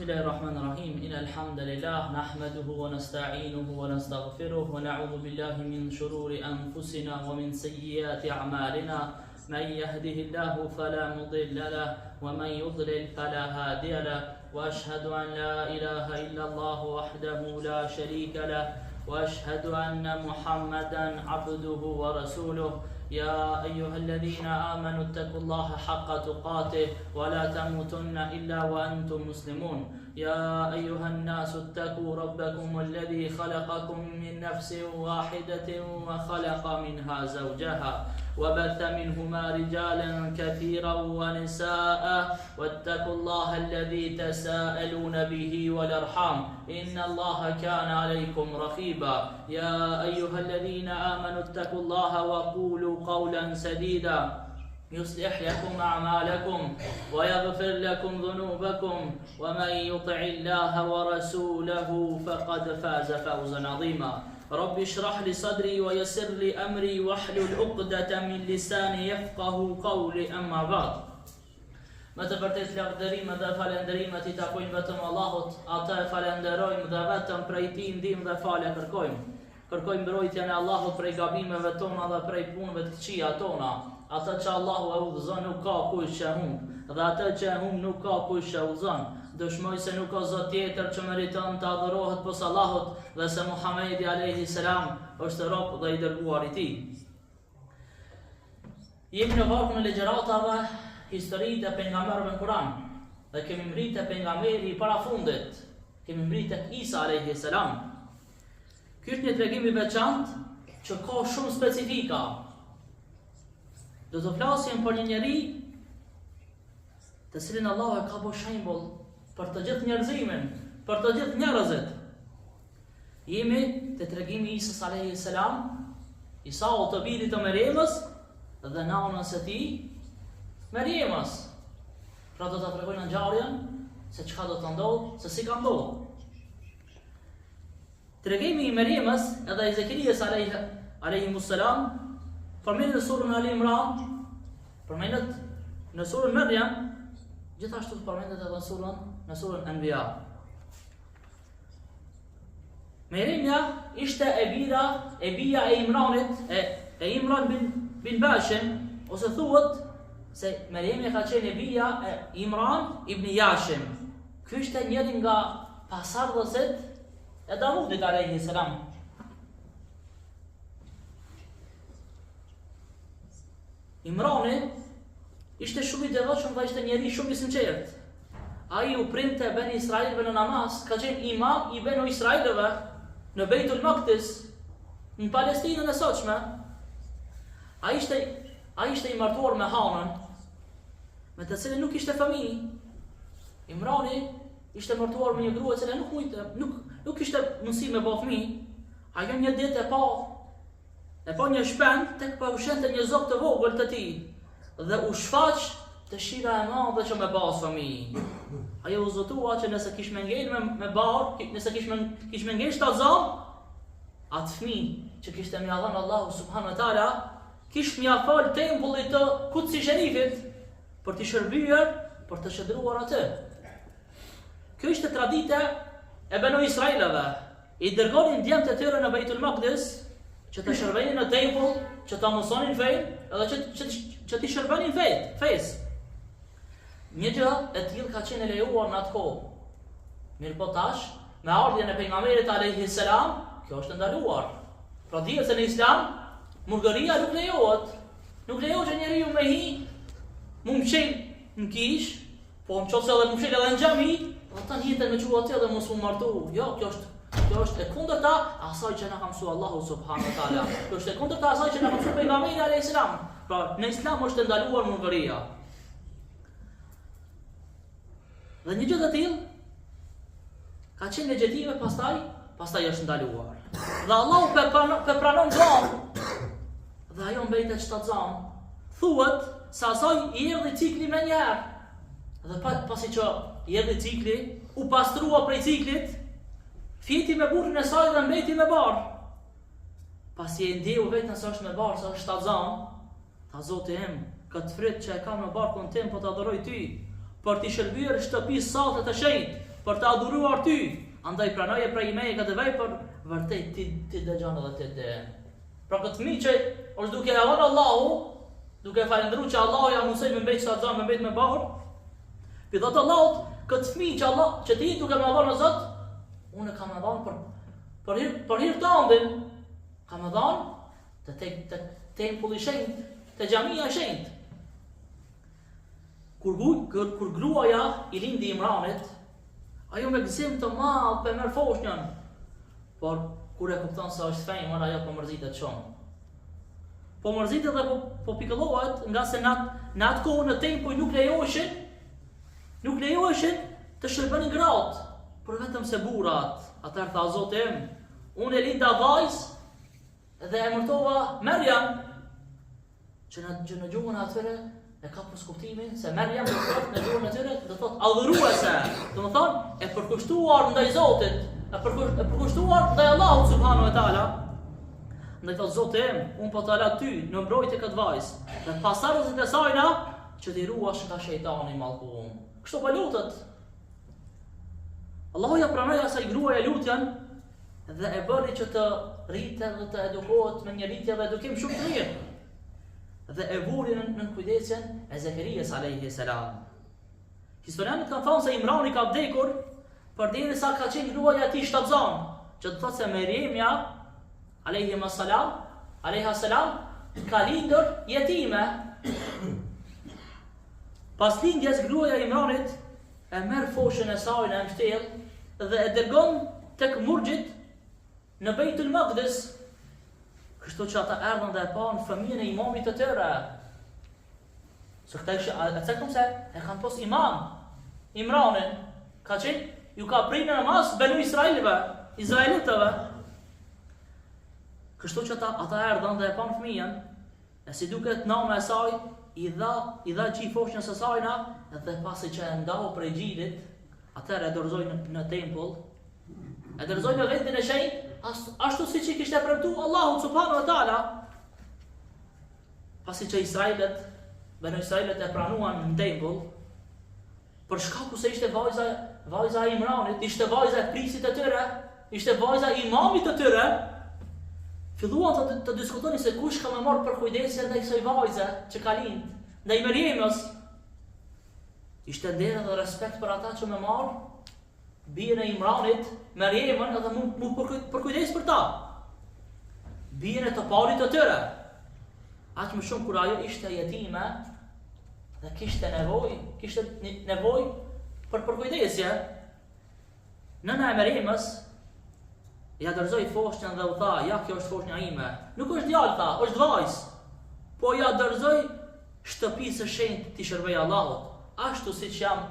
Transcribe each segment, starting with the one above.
بسم الله الرحمن الرحيم إن الحمد لله نحمده ونستعينه ونستغفره ونعوذ بالله من شرور أنفسنا ومن سيئات أعمالنا من يهده الله فلا مضل له ومن يضلل فلا هادي له وأشهد أن لا إله إلا الله وحده لا شريك له وأشهد أن محمدا عبده ورسوله يا أيها الذين آمنوا اتقوا الله حق تقاته ولا تموتن إلا وأنتم مسلمون يا أيها الناس اتقوا ربكم الذي خلقكم من نفس واحدة وخلق منها زوجها وبث منهما رجالا كثيرا ونساء واتقوا الله الذي تساءلون به والأرحام إن الله كان عليكم رقيبا يا أيها الذين آمنوا اتقوا الله وقولوا قولا سديدا يصلح لكم أعمالكم ويغفر لكم ذنوبكم ومن يطع الله ورسوله فقد فاز فوزا عظيما رب اشرح لي صدري ويسر لي أمري واحلل عقدة من لساني يفقه قولي أما بعد Me të vërtet lavdërimet dhe falenderimet I takojnë vetëm Allahut, atë e falenderojmë dhe vetëm prej Tij ndihmë dhe falje kërkojmë. Kërkojmë mbrojtjen e Allahut prej gabimeve tona dhe prej punëve të këqija tona. Atë që Allahu e udhëzon nuk ka kush që humb, dhe atë që humb nuk ka kush që udhëzon. Dëshmoj se nuk ka zot tjetër që meriton të adhurohet pos Allahut dhe se Muhamedi alayhi salam është rob dhe I dërguar I Tij. Jemi në varkun e ligjëratave historitë e pejgamberëve në Kur'an dhe kemi mbrit te pejgamberi I parafundit, kemi mbrit tek Isa alayhi salam. Ky është një tregim I veçantë që ka shumë specifika. Do të flasim për një njeri të cilin Allahu e ka bërë shembull për të gjithë njerëzimin, për të gjithë njerëzit. Jemi te tregimi I Isës alayhi salam, Isa o të birit të Meremës dhe nanës e tij Merjemës. Pra do të tregojnë ngjarjen se çka do të ndodhë, se si ka ndodhur. Tregimi I Merjemës edhe I Zekerias alayhi salam përmendet në surën Al Imran, përmendet në surën Maryam, gjithashtu përmendet edhe në surën Anbiya. Merjemja ishte e bija e Imranit, e Imran bin Bashim, ose thuhet se Merjemja ka qenë e bija e Imran ibn Yashim. Ky ishte njëri nga pasardhësit e Davudit alayhi salam. Imrani ishte shumë I devotshëm dhe ishte njeri shumë I sinqert. Ai u printe ben Israilëve në namaz, ka qenë imam I ben Israilëve në Beitul Maqdis, në Palestinën e sotshme. Ai ishte I martuar me Hanën, me të cilën nuk ishte fëmijë. Imrani ishte martuar me një grua e cila nuk ishte mundësi me bë fëmijë. Ajo një ditë e pa një shpend tek pa ushente një zog të vogël të tij dhe u shfaq dëshira e madhe që me pas fëmijë. Ajo u zotua që nëse kish me ngel me bar, nëse kish me ngel shtazam, atë fëmijë që kishte më dhënë Allahu subhanahu wa taala, kish më fal tempullit të Kutsi Sherifit për të shërbyer, për të shëndruar atë. Kjo ishte tradita e Banu Israilëve. I dërgonin djemtë e tyre në Beitul Maqdis që të shërbenin në tempull, që ta mësonin fenë edhe që t'i shërbenin fesë. Një gjë e tillë ka qenë e lejuar në atë kohë. Mirë po tash, me ardhjen e pejgamberit alayhi salam, kjo është ndaluar. Pra dihet se në Islam murgëria nuk lejohet. Nuk lejohet që njeriu me hi mu mshel në kish, po nëse edhe mu mshel edhe në xhami, ata njëjtën me quatë edhe mos u martu. Jo, kjo është e kundërta asaj që na ka mësuar Allahu subhanahu wa taala. Kjo është e kundërta asaj që na ka mësuar pejgamberi alayhis salam. Pra, në Islam është ndaluar murgëria. Dhe një gjë të tillë ka qenë legjitive, pastaj është ndaluar. Dhe Allahu pe pranon xham. Dhe ajo mbetet shtatzam. Thuhet se asaj I erdhi cikli më një herë. Dhe pasi që I erdhi cikli, u pastrua prej ciklit, fjeti me burrin e saj dhe mbeti me barë. Pasi e ndeu vetën se është me barë, se është shtatzam, tha Zoti im, këtë fryt që e kam në barkun tim po ta adhuroj ty, për t'i shërbyer shtëpisë sate të shenjtë, për të adhuruar ty. Andaj pranoje prej meje këtë vepër, vërtet ti dëgjon edhe ti dhe. Pra këtë fëmijë që është duke e dhënë Allahu, duke falendëruar që Allahu ja mësoi me mbet sa xham me mbet me bahur. Pi thot Allahut, këtë fëmijë që Allah që ti duke më dhënë Zot, unë kam dhënë për hir të ëndin. Kam dhënë te tempulli i shenjtë, te xhamia e shenjtë. Kur gruaja i lindi Imranit, ajo me gëzim të madh për merr foshnjën. Por kur e kupton se është femër, ajo po mërzitet shumë. Po mërzitet dhe po pikëllohet, nga se në atë kohë në tempull nuk lejoheshin të shërbenin gratë, por vetëm se burrat. Atëherë tha Zoti im, unë e linda vajzë dhe e emërtova Maryam, që në gjuhën atyre e ka për skuptimin se Maryam do thot në gjuhën atyre do thot adhuruese, do të thonë e përkushtuar ndaj Zotit, e përkushtuar ndaj Allahut subhanahu wa taala. Ndaj thot Zoti im, unë po t'ala ty në mbrojtje këtë vajzë dhe pasardhësit e sajna që t'i ruash nga shejtani i mallkuar. Kështu po lutet. Allahu ja pranoi asaj gruaja lutjen dhe e bëri që të rritet dhe të edukohet me një rritje dhe edukim shumë të mirë. Dhe e vuri në kujdesjen e Zekerias alayhi salam. Historianët kanë thënë se Imrani ka vdekur përderisa ka qenë gruaja e tij shtatzan, që do thotë se Maryamja alayha salam ka lindur jetime. Pas lindjes gruaja e Imranit e merr foshën e saj në mbështjell dhe e dërgon tek murxhit në Beitul Maqdis. Kështu që ata erdhën dhe e panë fëmijën e imamit të tyre. Se këta e kom se e kanë pos imam Imranin, ka qenë, ju ka prirë në namaz benu Izraelitëve. Kështu që ata erdhën dhe e panë fëmijën, e si duket nama e saj, i dha qi foshën së sajna, dhe pasi që e ndau prej xhirit, atëherë e dorëzoi në tempull, e dorëzoi në vendin e shenjtë, ashtu siç i kishte premtuar Allahu subhanahu wa taala. Pasi që banu Israelit e pranuan në tempull, për shkak se ishte vajza e Imranit, ishte vajza e prisit të tyre, ishte vajza e imamit të tyre, filluan të diskutonin se kush ka më marrë për kujdesjen ndaj kësaj vajze që ka lind, ndaj Maryamës. Ishte nder dhe respekt për ata që më marr bijën e Imranit, Maryamën, edhe mu për kujdes për ta. Bijën e të parit të tyre. Aq më shumë kur ajo ishte jetime dhe kishte nevojë për kujdesje. Nëna e Maryamës ja dorëzoi foshnjën dhe u tha, ja kjo është foshnja ime. Nuk është djalë, tha, është vajzë. Po ja dorëzoi shtëpisë së shenjtë ti shërbej Allahut, ashtu siç jam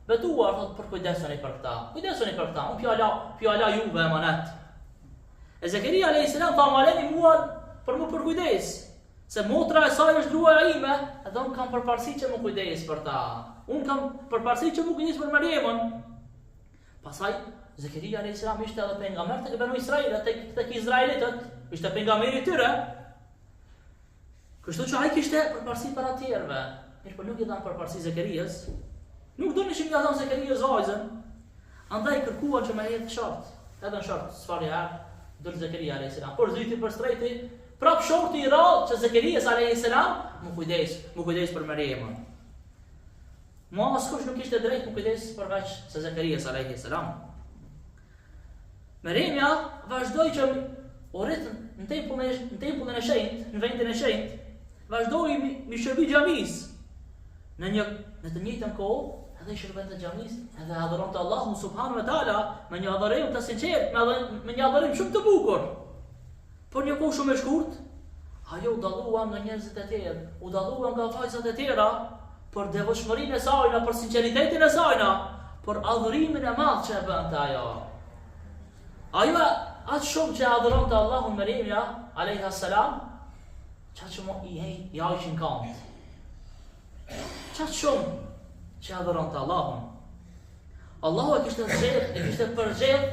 betuar, thot, për kujdesoni për këta. Kujdesoni për këta, unë fjala juve emanet. E Zekeria alayhis salam tha, maleni mua për mu për kujdes, se motra e saj është gruaja ime, edhe unë kam përparësi që mu kujdes për ta. Unë kam përparësi që mu kujdes për Maryamën. Pastaj Zekeria alayhis salam ishte edhe pejgamber tek banu Israilit, tek izraelitët, ishte pejgamberi i tyre. Kështu që ai kishte përparësi para të tjerëve. Mirë, po nuk i dhan përparësi Zekerias. Nuk donishin nga dhan Zekerias vajzën. Andaj kërkuan që me hedh short. Edhe në short, çfarë ja dol Zekeria alayhis salam. Por zyti për strejti, prap shorti i rrallë që Zekerias alayhis salam mu kujdes për Maryamën. Askush nuk ishte drejt mu kujdes përveç se Zekerias alayhis salam. Maryamja vazhdoi që u rrit në tempullin e shenjtë, në vendin e shenjtë, vazhdoi mi shërbi xhamis. Në të njëjtën kohë, edhe i shërben të xhamis, edhe adhuronte Allahun subhanahu wa taala me një adhurim të sinqertë, me një adhurim shumë të bukur. Por një kohë shumë e shkurt, ajo u dallua nga njerëzit e tjerë, u dallua nga vajzat e tjera për devotshmërinë e saj, për sinqeritetin e saj, për adhurimin e madh që e bënte ajo. Ajo atë shumë që adhuronte Allahun Maryamja alayha salam, çfarë që i hajshin kant. Çfarë shumë që adhuronte Allahun. Allahu e kishte përgjedh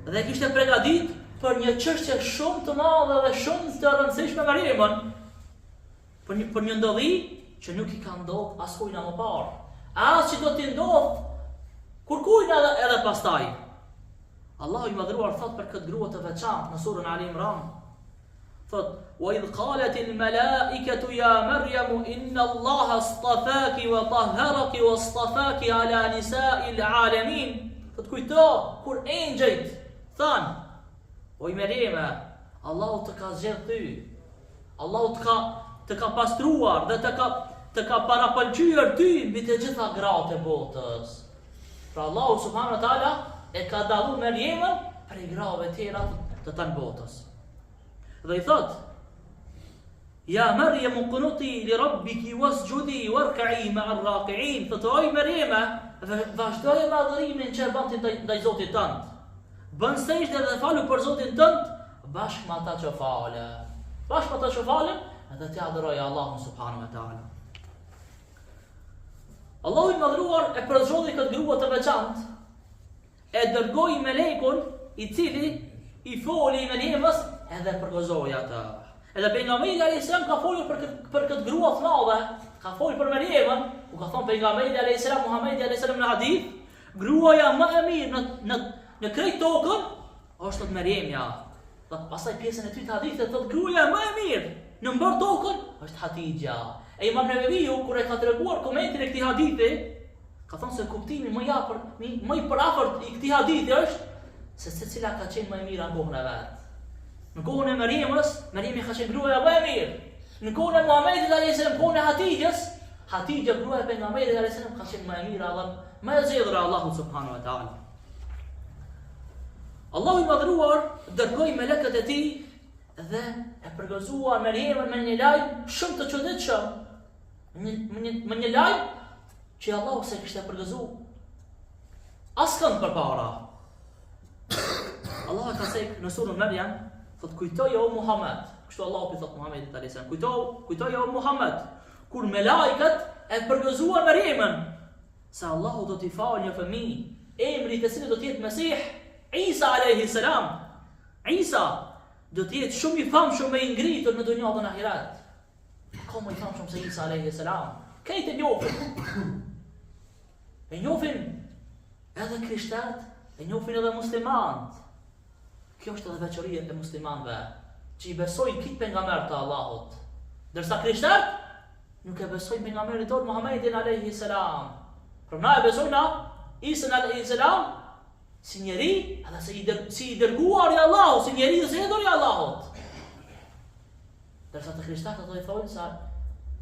dhe kishte përgatit për një çështje shumë të madhe dhe shumë të rëndësishme Maryamën. Për një ndodhi që nuk i ka ndodhur askujt më parë. As që do t'i ndodh Kur kujnë edhe pastaj. Allahu i madhruar thot për këtë grua të veçantë në surën Ali Imran. Thot: "Wa idh qalat al-mala'ikatu ya Maryam inna Allaha astafaki wa tahharaki wa astafaki ala nisa'il alamin." Thot kujto kur engjëjt than: "O Maryam, Allahu të ka zgjedhur ty. Allahu të ka pastruar dhe të ka parapëlqyer ty mbi të gjitha gratë e botës." Pra Allahu subhanahu wa taala e ka dalluar Maryamën prej grave tjera të tanë botës. Dhe i thot: "Ja Maryam qunuti li rabbiki wasjudi warka'i ma'a ar-raqi'in." Thot: "O Maryam, vazhdoje me adhurimin që e bën ndaj Zotit tënd. Bën sejdë dhe falu për Zotin tënd bashkë me ata që falen. Bashkë me ata që falen, edhe të adhuroj Allahun subhanahu wa taala." Allahu i madhruar e përzgjedhi këtë grua të veçantë, e dërgoi melekun i cili i foli Maryamës edhe përgëzoi atë. Edhe pejgamberi alayhis salam ka folur për këtë grua të madhe, ka folur për Maryamën, ku ka thënë pejgamberi alayhis salam Muhamedi alayhis salam në hadith, gruaja më e mirë në krejt tokën është të Maryamja. Pastaj pjesën e dytë të hadithit thotë gruaja më e mirë në mbar tokën është Hatidja. E Imam Neveviu kur e ka treguar komentin e këtij hadithi, ka thënë se kuptimi më i përafërt i këtij hadithi është se secila ka qenë më e mira në kohën e vet. Në kohën e Maryamës, Maryami ka qenë gruaja më e mirë. Në kohën e Muhamedit alayhis salam, kohën e Hatidjes, Hatidja gruaja e pejgamberit alayhis salam ka qenë më e mira dhe më e zgjedhur Allahu subhanahu wa taala. Allahu i madhruar dërgoi melekët e tij dhe e përgëzuar Maryamën me një lajm shumë të çuditshëm. Me një lajm që Allahu se kishte përgëzuar askënd përpara. Allah ka thënë në surën Maryam, thot kujtoj o Muhammed, kështu Allahu i thot Muhamedit alayhis salam, kujtoj o Muhammed, kur melekët e përgëzuan Maryamën se Allahu do t'i falë një fëmijë, emri i cilit do të jetë Mesih, Isa alayhis salam. Isa do të jetë shumë i famshëm e i ngritur në dunjë dhe në ahiret. Ka më i famshëm se Isa alayhis salam. Këtë e njohin. E njohin edhe krishterët, e njohin edhe muslimanët. Kjo është edhe veçoria e muslimanëve, që i besojnë këtë pejgamber të Allahut. Ndërsa krishterët nuk e besojnë pejgamberin tonë Muhamedit alayhis salam. Por na e besojnë Isa alayhis salam si njeri, edhe si i dërguar i Allahut, si njeri i zgjedhur i Allahut. Ndërsa të krishterët ato i thonë se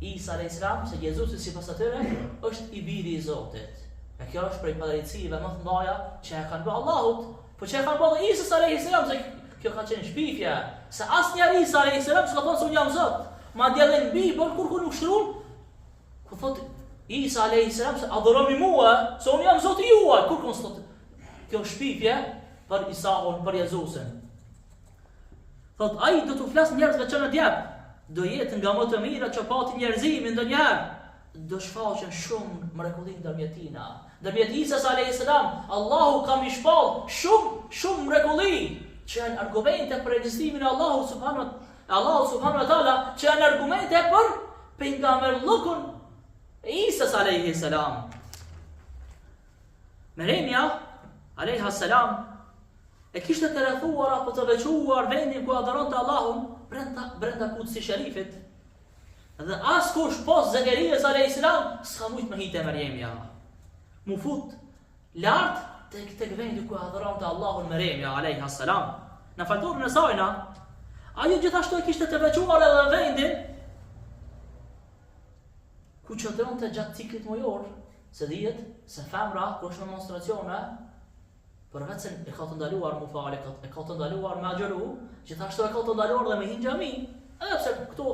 Isa alayhis salam, se Jezusi sipas atyre është i biri i Zotit. E kjo është prej padrejtësive më të mëdha që e kanë bërë Allahut, po që e kanë bërë Isa alayhis salam, se kjo ka qenë shpifje, se asnjëri Isa alayhis salam s'ka thonë se unë jam Zot. Madje edhe në Bibël kur nuk shkruan, ku thotë Isa alayhis salam se adhuroni mua, se unë jam Zoti juaj, kur thotë kjo shpifje për Isaun, për Jezusin. Thot, ai do t'u flas njerëzve që në djep, do jetë nga më të mira që pati njerëzimin ndonjëherë, do shfaqen shumë mrekulli ndërmjet tina. Ndërmjet Isës alayhis salam, Allahu ka mi shpall shumë mrekulli, që janë argumente për ekzistimin e Allahu subhanahu wa taala, që janë argumente për pejgamberllëkun e Isës alayhis salam. Maryamja alayha salam e kishte të rrethuar apo të veçuar vendin ku adhuronte Allahun brenda Kutsi Sharifit. Dhe askush pas Zakarias alayhis salam s'ka mujt me hitë Maryamja. Mu fut lart tek vendi ku adhuronte Allahun Maryamja alayha salam. Në faturën e saj ajo gjithashtu e kishte të veçuar edhe vendin ku çdronte gjatë ciklit mujor, se dihet se femra kur është në menstruacione përveç se e ka të ndaluar mu fale, e ka të ndaluar me agjëru, gjithashtu e ka të ndaluar dhe me hinë xhami. Edhe pse këtu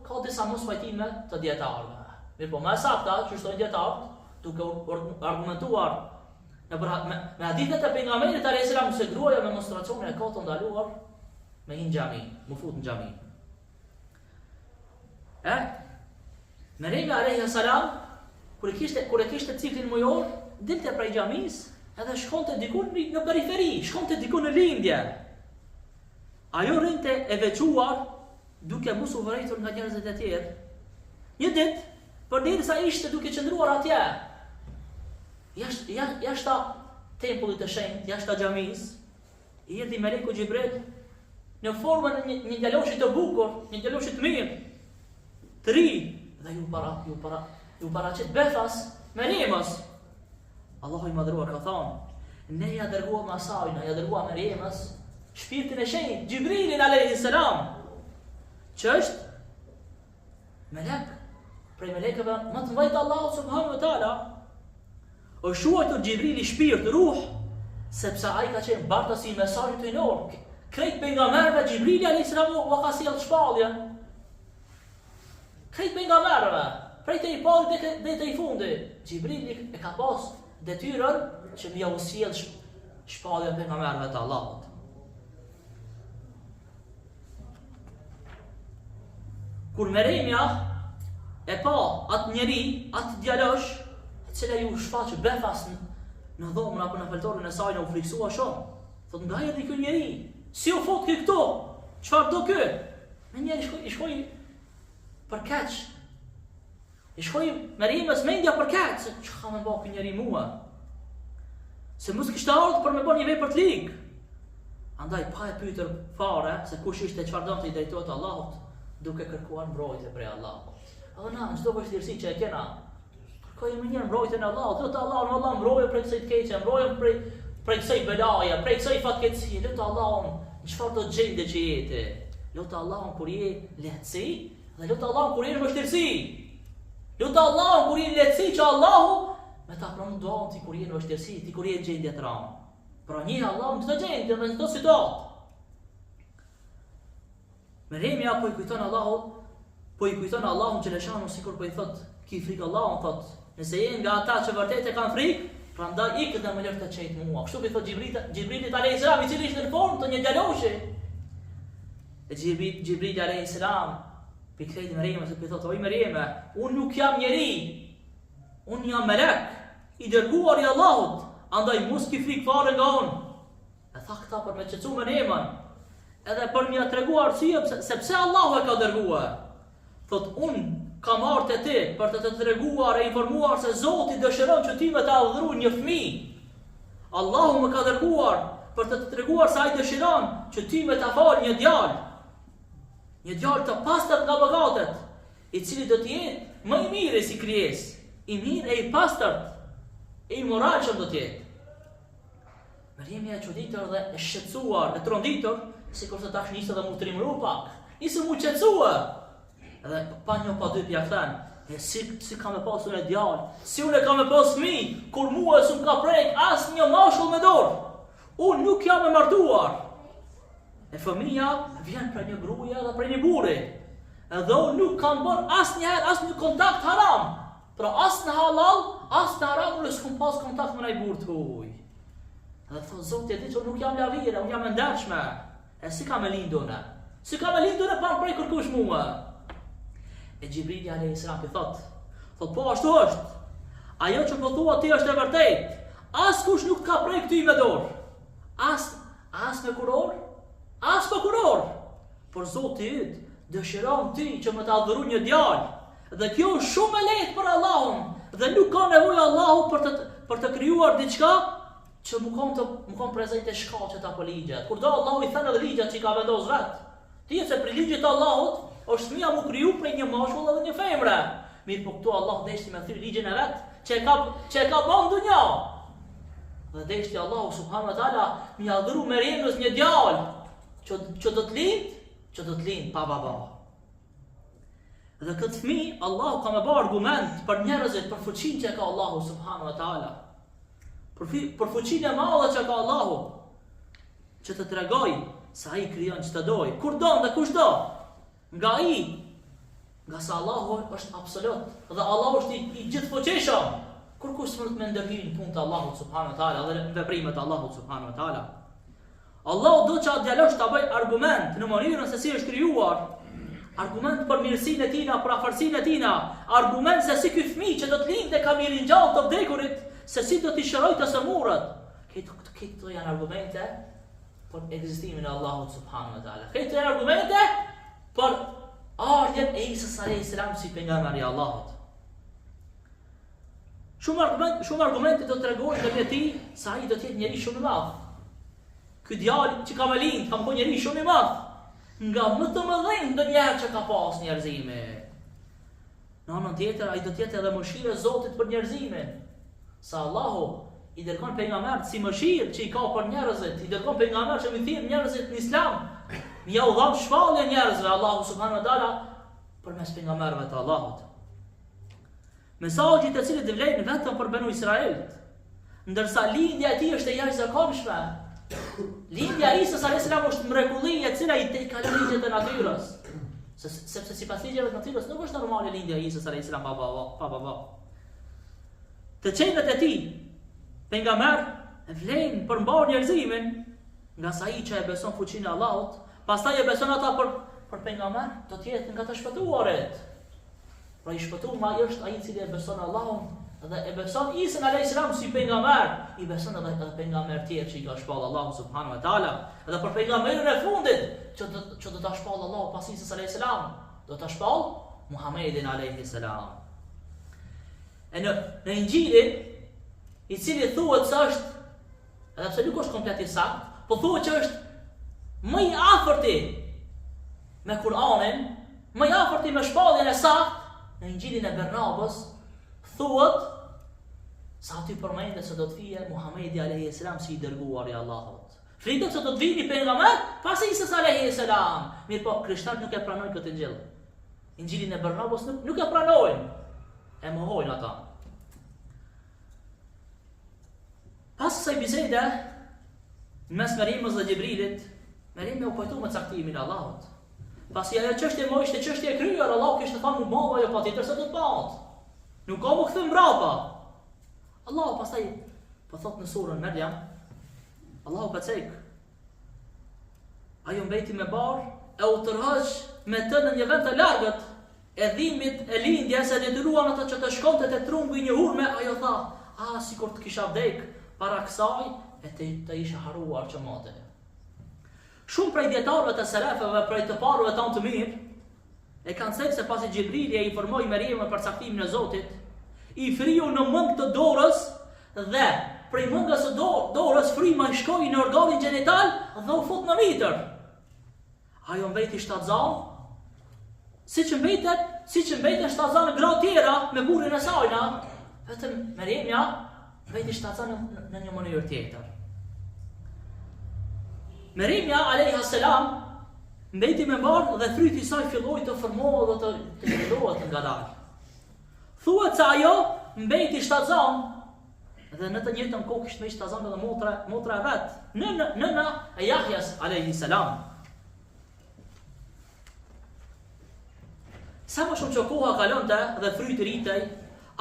ka disa mospajtime të dietarëve. Mirë po, më sakta që shtojnë dietarët, duke argumentuar me hadithet e pejgamberit alayhis salam se gruaja me menstruacione e ka të ndaluar me hinë xhami, mu fut në xhami. Maryamja alayhis salam kur e kishte ciklin mujor, dilte prej xhamis, edhe shkonte diku në periferi, shkonte diku në lindje. Ajo rinte e veçuar duke mos u vërejtur nga njerëzit e tjerë. Një ditë, përderisa ishte duke qëndruar atje, jashtë tempullit të shenjtë, jashtë xhamisë, i erdhi meleku Xhibril në formën e një djaloshi të bukur, një djaloshi të mirë, të ri, dhe ju paraqit Bethas Mariamës. Allahu i madhruar ka thonë, ne ja dërguam asaj, ja dërguam Mariamës shpirtin e shenjtë, Xhibrilin alayhis salam, që është melek prej melekëve më të mëdhenj të Allahut subhanahu wa taala. Është quajtur Xhibrili shpirt, ruh, sepse ai ka qenë bartësi i mesazhit të enorm. Krejt pejgamberëve Xhibrili alayhis salam u ka sjell shpallje. Krejt pejgamberëve, prej te i parë deri te i fundit, Xhibrili e ka pas detyrën që më u sjell shpalljen pejgamberëve të Allahut. Kur Meremja e pa atë njeri, atë djalosh, e cila ju shfaqë Bethas në dhomën apo në faltorin e saj, në u friksua shumë. Thot, nga erdhi ky njeri? Si u fut ky këtu? Çfarë do ky? Me njeri i shkoi për kaç. I shkoi Meremës mendja për kaç, se çka më bë ky njeri mua? Se mos kishte ardhur për me bën një vepër të ligë. Andaj pa e pyetur fare se kush ishte, çfarë donte i drejtohet Allahut, duke kërkuar mbrojtje prej Allahut. Edhe na, çdo vështirësi që e kena, kërkojmë një mbrojtjen e Allahut, lutë Allahun, Allah mbrojë prej kësaj të keqe, mbrojë prej kësaj belaje, prej kësaj fatkeqësie, lutë Allahun, në çfarë do gjendje që jete. Lutë Allahun kur je lehtësi, dhe lutë Allahun kur je në vështirësi. Lutë Allahun kur je në lehtësi që Allahu me ta pranon duan ti kur je në vështirësi, ti kur je në gjendje të rëndë. Pra një Allahun çdo gjendje, në çdo situatë. Meremja po i kujton Allahun që leshanu, sikur po i thot, ki frikë Allahun, thot, nëse jenë nga ata që vërtet e kanë frikë, prandaj ikët dhe më lërë të qejtë mua. Kështu po i thot Xhibrilit alayhis salam, i cili ishte në formë të një djaloshi. E Xhibrili alayhis salam pikëthejt Meremës, po i thot, oj Mereme, unë nuk jam njeri, unë jam melek, i dërguar i Allahut, andaj mos ki frikë fare nga unë. E tha këta për me qetësu Meremën, edhe për mja tregu arsye sepse Allahu e ka dërguar. Thot, unë kam ardhur te ti për të të treguar e informuar se Zoti dëshiron që ti me ta udhëruar një fëmijë. Allahu më ka dërguar për të të treguar se ai dëshiron që ti me ta fal një djalë. Një djalë të pastër nga mëkatet, i cili do të jetë më i miri si krijesë, i mirë e i pastërt, e i moralshëm do të jetë. Mariamja e çuditur dhe e shqetësuar, e tronditur, sikur të tash nisë dhe mu trimëru pak. Nisë mu qetësua. Edhe pa një pa dy pja thënë, si ka me pasu në djalë, si unë e ka me pas fëmijë, kur mua e s'm ka prek as një mashkull me dorë. Unë nuk jam e martuar. E fëmija vjen për një gruaje dhe për një burri. Edhe unë nuk kam bërë asnjëherë as një kontakt haram. Pra as në halal, as në haram unë s'kom pas kontakt me një burr të huaj. Edhe thot Zoti e di që nuk jam lavire, unë jam e ndershme. E si ka me lindune? Si ka me lindune pa më prej kërkush mua? E Xhibrili alayhis salam i thot, po ashtu është. Ajo që po thua ti është e vërtetë. Askush nuk ka prej këtij me dorë. As me kuror, as me kuror. Por Zoti yt dëshiron ti që më ta adhuroj një djalë. Dhe kjo është shumë e lehtë për Allahun, dhe nuk ka nevojë Allahu për të krijuar diçka që më kon prezente shkaqet apo ligjet. Kur do Allahu i thënë edhe ligjet që i ka vendosur vet. Ti se për ligjet e Allahut është fëmia mu kriju prej një mashkull dhe një femre. Mirë po këtu Allah deshti me thyrë ligjin e vet që e ka bën dunja. Dhe deshti Allahu subhanahu wa taala mi adhuru Meremës një djalë që do të lind pa baba. Dhe këtë fëmijë Allahu ka më bërë argument për njerëzit për fuqinë që ka Allahu subhanahu wa taala. Për fuqinë e madhe që ka Allahu, që të tregoj se ai krijon çdo doj, kur do dhe kush do. Nga sa Allahu është absolut dhe Allahu është i gjithfuqishëm. Kur kush s'mund të më ndërhyjë në punë të Allahut subhanahu wa taala dhe në veprimet e Allahut subhanahu wa taala. Allahu do që atë djalosh ta bëj argument në mënyrën se si është krijuar. Argument për mirësinë e tina, për afërsinë e tina, argument se si ky fëmijë që do të lindë ka mirë ngjall të vdekurit, se si do t'i shëroj të sëmurët. Këto janë argumente për ekzistimin e Allahut subhanahu wa taala. Këto janë argumente për ardhjen e Isa alayhis salam si pejgamberi i Allahut. Shumë argumente do të tregojnë ndër ti se ai do të jetë njeri shumë i madh. Ky djalë që ka më lind, ka qenë njeri shumë i madh. Nga më të mëdhenj ndonjëherë që ka pas njerëzimi. Në anën tjetër ai do të jetë edhe mëshirë e Zotit për njerëzimin. Sa Allahu i dërgon pejgamber si mëshirë që i ka për njerëzit, i dërgon pejgamber që i thirr njerëzit në Islam. Ja u dham shpallje njerëzve Allahu subhanahu wa taala përmes pejgamberëve të Allahut. Mesazhi të cilit i vlen vetëm për Banu Israilit, ndërsa lindja e tij është e jashtëzakonshme. Lindja e Isës alayhis salam është mrekulli e cila i tej kalon ligjet e natyrës. Sepse sipas ligjeve të natyrës nuk është normale lindja e Isës alayhis salam pa baba. Të çelët e tij pejgamber vlen për mbar njerëzimin, nga sa ai që e beson fuqinë e Allahut, pastaj e beson ata për pejgamber, do të jetë nga të shpëtuarit. Pra i shpëtuar është ai i cili e beson Allahun dhe e beson Isën alayhis salam si pejgamber, i beson edhe pejgamber tjerë që i ka shpallë Allahu subhanahu wa taala, edhe për pejgamberin e fundit që do ta shpallë Allahu pas Isës alayhis salam, do ta shpallë Muhamedit alayhis salam. Në Injilin, i cili thuhet se është, edhe pse nuk është komplet i saktë, po thuhet që është më i afërti me Kur'anin, më i afërti me shpalljen e saktë. Në Injilin e Bernabës thuhet se aty përmendet se do të vijë Muhamedi alayhis salam si i dërguar i Allahut. Fritet se do të vini pejgamber pas Isës alayhis salam. Mirë po, krishterët nuk e pranojnë këtë Injil. Injilin e Bernabës nuk e pranojnë. E mohojnë ata. Pas kësaj bisede mes Mariamës dhe Gjibrilit, Mariam u pajtu me caktimin e Allahut. Pasi ajo çështje më ishte çështje e kryer, Allahu kishte thënë mua ajo patjetër se do të bëhet. Nuk ka më kthem mbrapa. Allahu pastaj po thot në surën Maryam, Allahu pa cek. Ajo mbeti me bar, e u tërhaq me të në një vend të largët, e dhimbit e lindjes e detyruan ata që të shkonte te trungu i një hurme, ajo tha, sikur të kisha vdek para kësaj e të isha haruar çamatë. Shumë prej dietarëve të selefëve, prej të parëve tanë të mirë, e kanë thënë se pasi Xhibrili e informoi Mariamën për caktimin e Zotit, i friu në mëngë të dorës dhe prej mëngës së dorës fryma i shkoi në organin gjenital dhe u fut në vitër. Ajo mbeti shtatzan, siç mbeten shtatzan gra tjera me burrin e saj, vetëm Mariamja mbeti shtatzan në një mënyrë tjetër. Mariamja alayha salam mbeti me bar dhe fryti i saj filloi të formohet dhe të zhvillohet ngadalë. Thuhet se ajo mbeti shtatzan dhe në të njëjtën kohë kishte me shtatzan edhe motra e vet, nëna e Yahjas alayhi salam. Sa më shumë që koha kalonte dhe fryti rritej,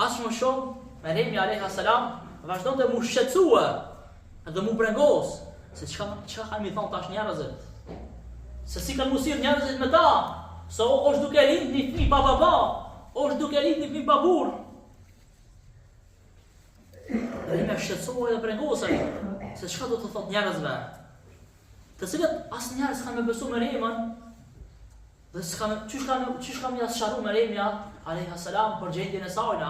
as më shumë Mariamja alayha salam vazhdonte mu shqetësue dhe mu brengos. Se çka kanë mi thonë tash njerëzit? Se si kanë musir njerëzit me ta? Se është duke lind një fëmijë pa baba, është duke lind një fëmijë pa burr. Dhe me shqetësoi dhe brengosej, se çka do të thotë njerëzve? Të cilët as njerëz kanë me besu Mariamën, dhe çish kanë ja sharru Mariamja alayha salam për gjendjen e saj.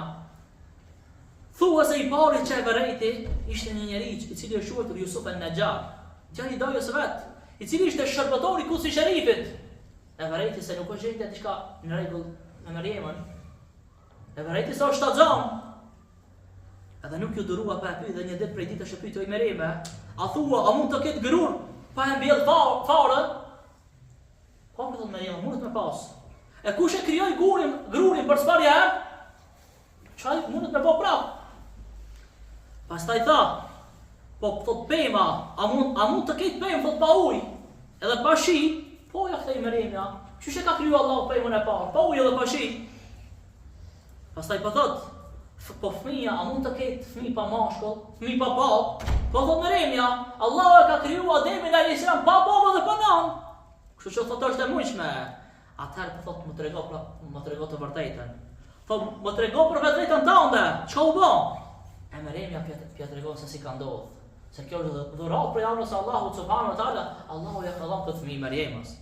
Thua se i pari që e vërejti ishte një njeri i cili është quajtur Yusuf an-Najjar, djali i dajës vet, i cili ishte shërbëtori i Kutsi Sharifit. E vërejti se nuk është gjendja diçka në rregull me Mariamën. E vërejti se është shtatzan. Edhe nuk ju durua pa e pyet dhe një ditë prej ditësh e pyetoi Mariame, a thua a mund të ketë grur pa e mbjell farën? Po thotë Mariama, mund të më pas. E kush e krijoi grurin për çfarë herë? Çfarë mund të më bëj prap? Pastaj tha, po thot pema, a mund të ketë pemë thot pa ujë, edhe pa shi? Po ja kthej Mariamja, çish e ka kriju Allahu pemën e parë, pa ujë edhe pa shi? Pastaj po thot, po fëmia, a mund të ketë fëmijë pa mashkull, fëmijë pa babë? Po thot Mariamja, Allahu e ka kriju Ademin alayhis salam pa babë dhe pa nanë. Kështu që thotë është e mundshme. Atëherë po thot më trego të vërtetën. Po më trego për vetën tënde, çka u bë? E Mariamja pja tregon se si ka ndodhur. Se kjo është dhuratë prej anës Allahut subhanahu wa taala, Allahu ja ka dhënë këtë fëmijë Mariamës.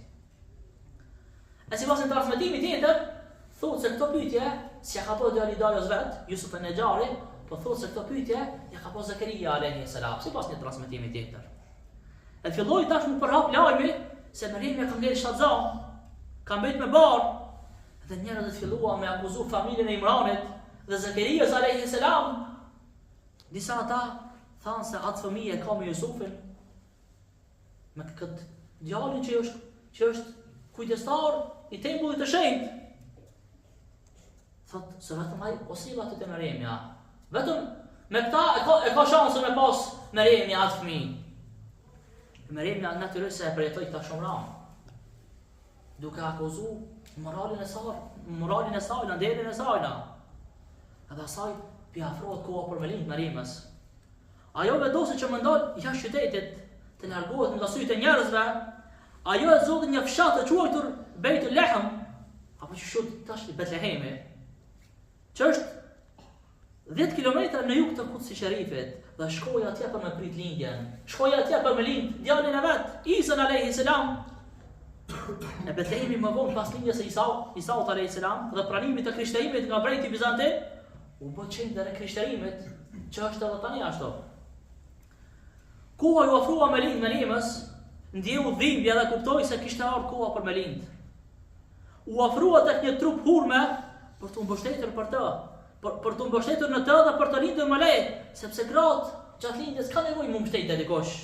E sipas një transmetimi tjetër, thotë se këtë pyetje si ka bërë djali i dajës vet, Yusuf an-Najjari, po thotë se këtë pyetje ja ka pas Zakaria alayhi salam, sipas një transmetimi tjetër. E filloi tash më përhap lajmi se Mariamja ka ngel shtatzan, ka mbet me bar, dhe njerëzit filluan me akuzu familjen e Imranit dhe Zakarias alayhi salam. Disa ata thanë se atë fëmijë ka me Jusufin, me këtë djalin që është kujdestar i tempullit të shenjtë. Thotë se vetëm ai osilla të Mariamja. Vetëm me këta e ka shansën me pas Mariamja atë fëmijë. Mariamja natyrisht se e përjetoi këta shumë ram, duke akuzu moralin e saj, nderin e saj. Edhe asaj pi afrohet koha për me lind Mariamës. Ajo vendosi që më ndal jashtë qytetit, të largohet nga sytë e njerëzve. Ajo e zgjodhi një fshat të quajtur Beitul Lahm, apo që shoh tash Betlehemi, që është 10 kilometra në jug të Kutsi Sharifit, dhe shkoi atje për me prit lindjen. Shkoi atje për me lind djalin e vet, Isa alayhi salam. Në Betlehemi më vonë pas lindjes së Isaut alayhi salam dhe pranimit të krishterimit nga brejti bizantin, u bë qendër e krishterimit, që është edhe tani ashtu. Koha ju ofrua me lind Mariamës, ndjeu dhimbje dhe kuptoi se kishte ardhur koha për me lind. U ofrua tek një trup hurme për të mbështetur për të, për të mbështetur në të dhe për të lindur më lehtë, sepse gratë gjatë lindjes ka nevojë më mbështet dikush.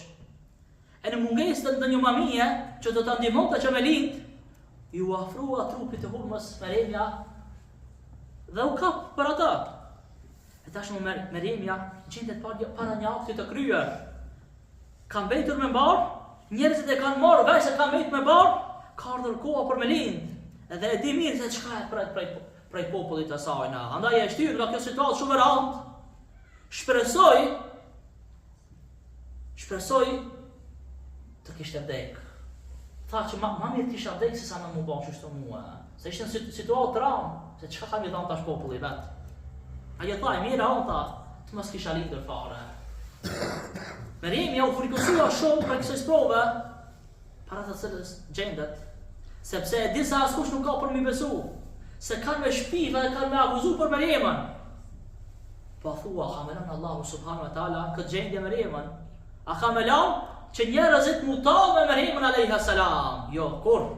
E në mungesë të një mamie që do ta ndihmonte që me lind, ju ofrua trupit të hurmës Mariamja dhe u kap për atë. E tashmë Mariamja gjendet para një akti të kryer. Ka mbetur me mbar, njerëzit e kanë marrë vesh se ka mbetur me mbar, ka ardhur koha për me lind. Edhe e di mirë se çka e prej popullit të saj. Andaj e shtyr nga kjo situatë shumë e rëndë. Shpresoj të kishte vdek. Tha që ma mirë kisha vdek se sa më mu bën kështu mua. Se ishte në situatë të rëndë, se çka ka më dhënë tash populli vet. Ajo tha, mirë anta, të mos kisha lindur fare. Mariamja u frikësua shumë për kësaj sprove, para të cilës gjendet, sepse e di se askush nuk ka për mi besu, se kanë me shpive dhe kanë me akuzu për Mariamën. Po thua, ka me lënë Allahu subhanahu wa taala këtë gjendje Mariamën? A ka me lënë që njerëzit mutallë me Mariamën alayha salam? Jo, kur?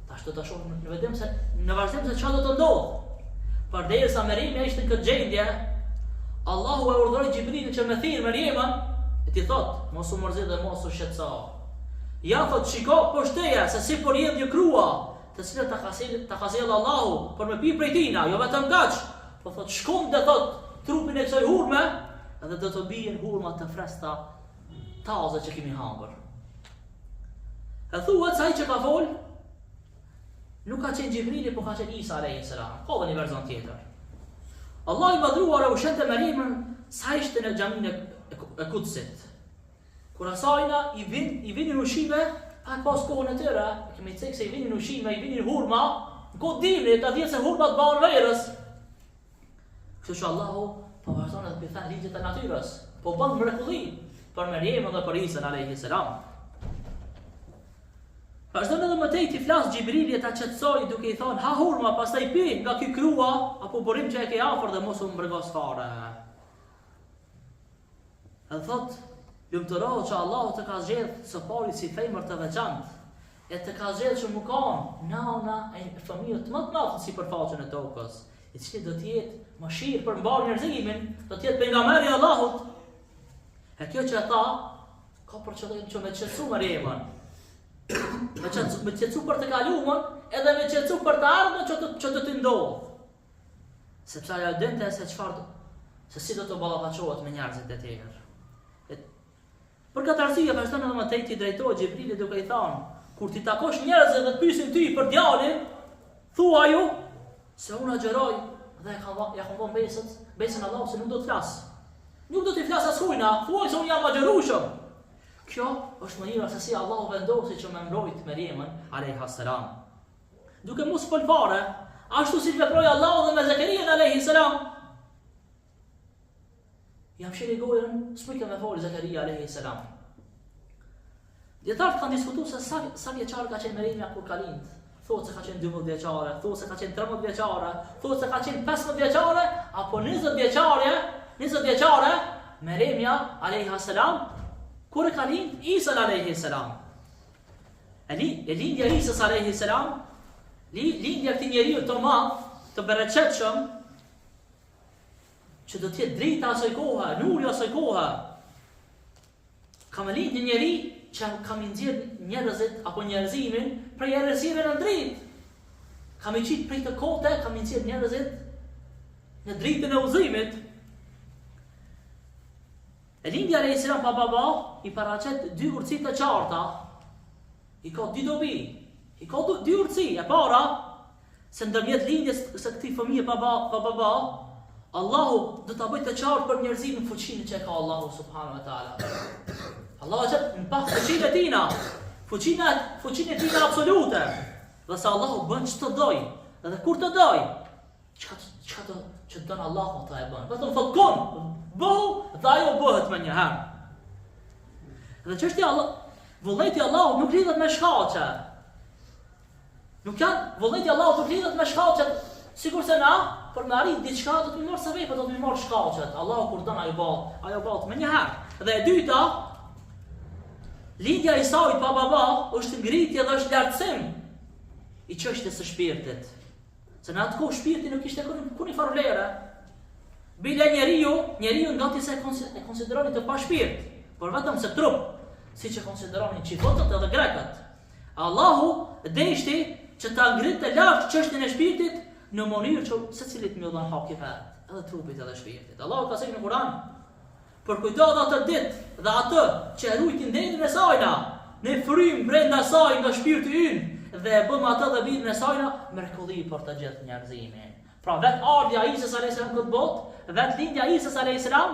Tash do ta shohim në vazhdim se çfarë do të ndodhë. Përderisa Mariamja ishte në këtë gjendje, Allahu e urdhëroi Xhibrilin që me thirr Mariamën, e ti thot, mos u mërzit dhe mos u shqetëso. Ja thot, shiko poshteja se si por jetë një krua, të cilët ta ka sjellë Allahu për me pi prej tina, jo vetëm kaq, po thot shkon dhe thot trupin e kësaj hurme, edhe do të bien hurma të freskëta taze që kemi hangër. E thuhet se ai që ka fol nuk ka qenë Xhibrili, po ka qenë Isa alayhi salam. Ka dhe një verzon tjetër. Allah i madhruar e ushente Mariamën sa ishte në xhamin e Kutsit. Kur asajna i vinin ushime, pa pas kohën e tyre, kemi thënë se i vinin ushime, i vinin hurma, godimit, ta dihet se hurmat bëhen verës. Kështu që Allahu po vazhdon të bëjë ligjet e natyrës, po bën mrekulli për Mariamën dhe për Isa alayhi salam. Vazhdon edhe më tej të flas Xhibrili ta qetësoi duke i thonë ha hurma, pastaj pi nga ky krua apo burim që e ke afër dhe mos u mbërgos fare. Edhe thot, lumturohu që Allahu të ka zgjedhë së pari si femër të veçantë, e të ka zgjedhë që më kanë nana e fëmijët më të madh si përfaqen e tokës, i cili do të jetë mëshirë për mbar njerëzimin, do të jetë pejgamberi i Allahut. E kjo që tha, ka për qëllim që me qetësu Mariamën. Me qetësu për të kaluamën, edhe me qetësu për të ardhmen që do të ndodhë. Sepse ajo dinte se si do të ballafaqohet me njerëzit e tjerë. Për këtë arsye vazhdon edhe më tej ti drejtohet Xhibrilit duke i thënë, kur ti takosh njerëzit dhe të pyesin ty për djalin, thuaj ju se unë agjeroj dhe ja kam vënë besën Allahu se nuk do të flas. Nuk do të flas askujna, thuaj se unë jam agjerueshëm. Kjo është mënyra se si Allahu vendosi që me mbrojt Mariamën alayha salam. Duke mos fol fare, ashtu si veproi Allahu dhe me Zakarian alayhi salam. Jam shiri gojën, s'pëjke me foli Zakaria alayhi salam. Djetarët kanë diskutu se sa vjeqare ka qenë Mariamja kur ka lind. Thotë se ka qenë 12 vjeqare, thotë se ka qenë 13 vjeqare, thotë se ka qenë 15 vjeqare, apo 20 vjeqare, 20 vjeçare, Meremja alayha salam, kur e ka lind Isa alayhi salam. E lindja e Isës alayhi salam, lindja këtij njeriu të madh, të bereqetshëm, që do të jetë drita asaj kohe, nuri asaj kohe. Ka më lind një njeri që ka më nxjerr njerëzit apo njerëzimin prej errësive në dritë. Ka më qit prej të kote, ka më nxjerr njerëzit në dritën e udhëzimit. E lindja alayhi salam pa baba i paraqet dy urtësi të qarta. I ka dy dobi. I ka dy urtësi. E para, se ndërmjet lindjes së këtij fëmijë pa baba, Allahu do ta bëjë të qartë për njerëzimin fuqinë që ka Allahu subhanahu wa taala. Allahu që në pak fuqinë e tina, fuqinë e tina absolute. Dhe se Allahu bën ç'të doj, edhe kur të doj, që don Allahu ta e bën. Vetëm thot kun, bëhu dhe ajo bëhet më një herë. Dhe çështja vullneti Allahu nuk lidhet me shkaqe. Vullneti Allahu nuk lidhet me shkaqet, sikur se na, për me arrit diçka do të më marr sevep, do të më marr shkaqet. Allahu kur don ajo bëhet më një herë. Dhe e dyta, lindja e Isait pa baba është ngritje dhe është lartësim i çështjes së shpirtit. Se në atë kohë shpirti nuk ishte kur një farë vlere. Bile njeriu nga ti se e konsideroni të pa shpirt, por vetëm se trup, siç e konsideroni çifotët edhe grekët. Allahu deshti që ta ngritte lart çështjen e shpirtit në mënyrë që secilit më dhon hak i vet, edhe trupit edhe shpirtit. Allahu ka thënë në Kur'an: "Për kujtohet atë ditë dhe atë që rujtin ndërin e sajna, ne frym brenda saj nga shpirti ynë dhe e bëm atë dhe bidën e sajna mrekulli për të gjithë njerëzimin." Pra vetë ardhja e Isës alayhis salam këtë botë, vetë lindja e Isës alayhis salam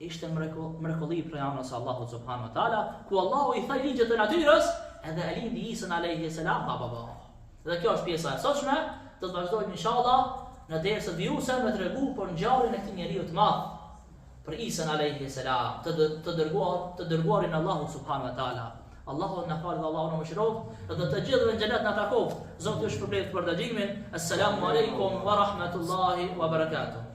ishte mrekulli për emrin e Allahut subhanahu wa taala, ku Allahu i thaj ligjet e natyrës, edhe e lindi Isën alayhis salam pa baba. Dhe kjo është pjesa e sotshme, do të vazhdojmë inshallah në dersët vijuse me tregu për ngjarjen e këtij njeriu të madh, për Isën alayhis salam, të dërguarin Allahu subhanahu wa taala. Allahu na falë dhe Allahu na mëshiroft, dhe të gjithëve në xhenet na takoft. Zoti ju shpërblet për dëgjimin. Assalamu alaikum wa rahmatullahi wa barakatuh.